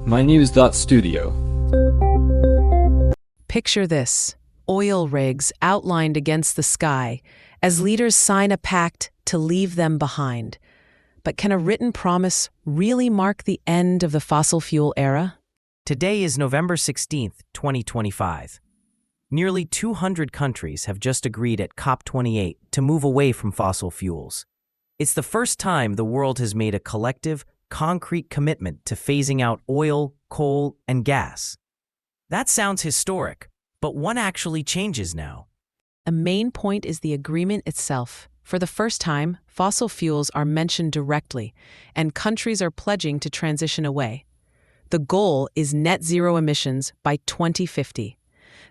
mynews.studio. Picture this: oil rigs outlined against the sky as leaders sign a pact to leave them behind. But can a written promise really mark the end of the fossil fuel era? Today is November 16th, 2025. Nearly 200 countries have just agreed at COP28 to move away from fossil fuels. It's the first time the world has made a collective, concrete commitment to phasing out oil, coal, and gas. That sounds historic, but what actually changes now? A main point is the agreement itself. For the first time, fossil fuels are mentioned directly, and countries are pledging to transition away. The goal is net zero emissions by 2050.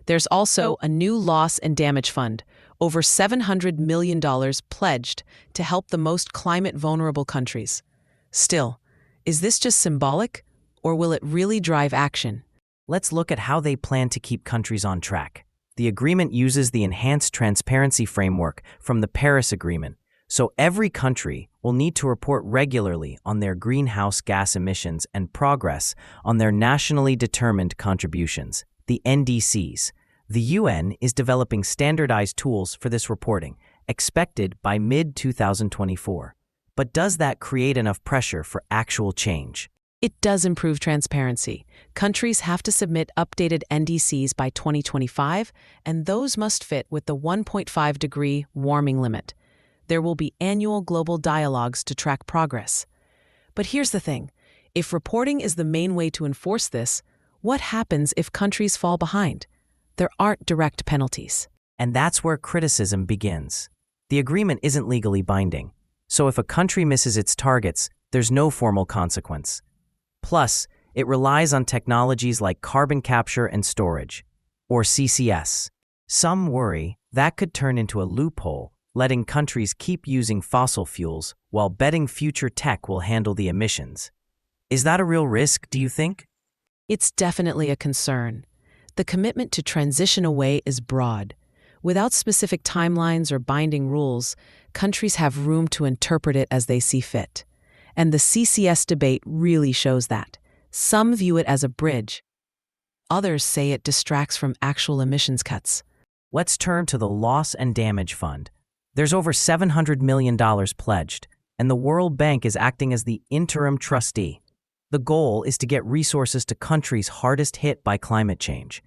There's also a new loss and damage fund, over $700 million pledged to help the most climate-vulnerable countries. Still, is this just symbolic, or will it really drive action? Let's look at how they plan to keep countries on track. The agreement uses the enhanced transparency framework from the Paris Agreement, so every country will need to report regularly on their greenhouse gas emissions and progress on their nationally determined contributions, the NDCs. The UN is developing standardized tools for this reporting, expected by mid-2024. But does that create enough pressure for actual change? It does improve transparency. Countries have to submit updated NDCs by 2025, and those must fit with the 1.5-degree warming limit. There will be annual global dialogues to track progress. But here's the thing: if reporting is the main way to enforce this, what happens if countries fall behind? There aren't direct penalties. And that's where criticism begins. The agreement isn't legally binding, so if a country misses its targets, there's no formal consequence. Plus, it relies on technologies like carbon capture and storage, or CCS. Some worry that could turn into a loophole, letting countries keep using fossil fuels while betting future tech will handle the emissions. Is that a real risk, do you think? It's definitely a concern. The commitment to transition away is broad. Without specific timelines or binding rules, countries have room to interpret it as they see fit. And the CCS debate really shows that. Some view it as a bridge. Others say it distracts from actual emissions cuts. Let's turn to the Loss and Damage Fund. There's over $700 million pledged, and the World Bank is acting as the interim trustee. The goal is to get resources to countries hardest hit by climate change.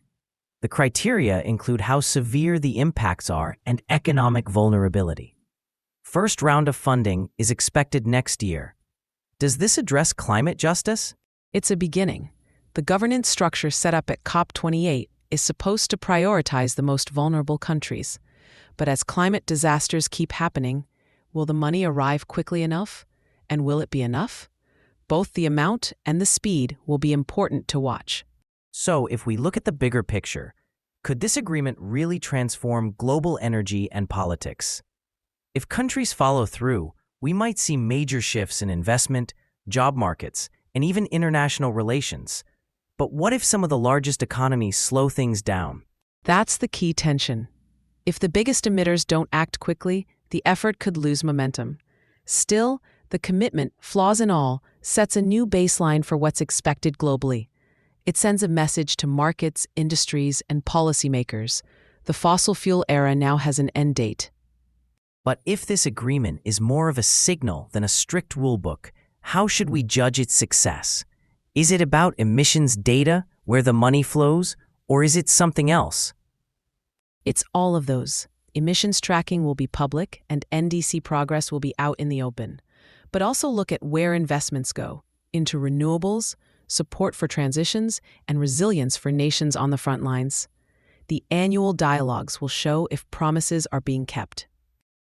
The criteria include how severe the impacts are and economic vulnerability. First round of funding is expected next year. Does this address climate justice? It's a beginning. The governance structure set up at COP28 is supposed to prioritize the most vulnerable countries. But as climate disasters keep happening, will the money arrive quickly enough? And will it be enough? Both the amount and the speed will be important to watch. So, if we look at the bigger picture, could this agreement really transform global energy and politics? If countries follow through, we might see major shifts in investment, job markets, and even international relations. But what if some of the largest economies slow things down? That's the key tension. If the biggest emitters don't act quickly, the effort could lose momentum. Still, the commitment, flaws and all, sets a new baseline for what's expected globally. It sends a message to markets, industries, and policymakers. The fossil fuel era now has an end date. But if this agreement is more of a signal than a strict rulebook, how should we judge its success? Is it about emissions data, where the money flows, or is it something else? It's all of those. Emissions tracking will be public, and NDC progress will be out in the open. But also look at where investments go, into renewables, support for transitions, and resilience for nations on the front lines. The annual dialogues will show if promises are being kept.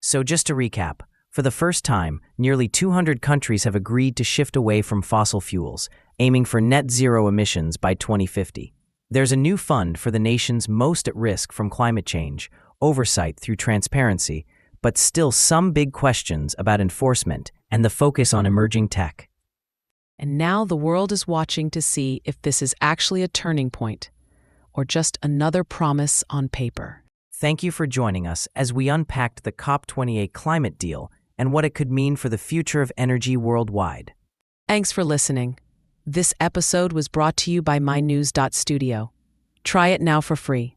So just to recap, for the first time, nearly 200 countries have agreed to shift away from fossil fuels, aiming for net zero emissions by 2050. There's a new fund for the nations most at risk from climate change, oversight through transparency, but still some big questions about enforcement and the focus on emerging tech. And now the world is watching to see if this is actually a turning point, or just another promise on paper. Thank you for joining us as we unpacked the COP28 climate deal and what it could mean for the future of energy worldwide. Thanks for listening. This episode was brought to you by mynews.studio. Try it now for free.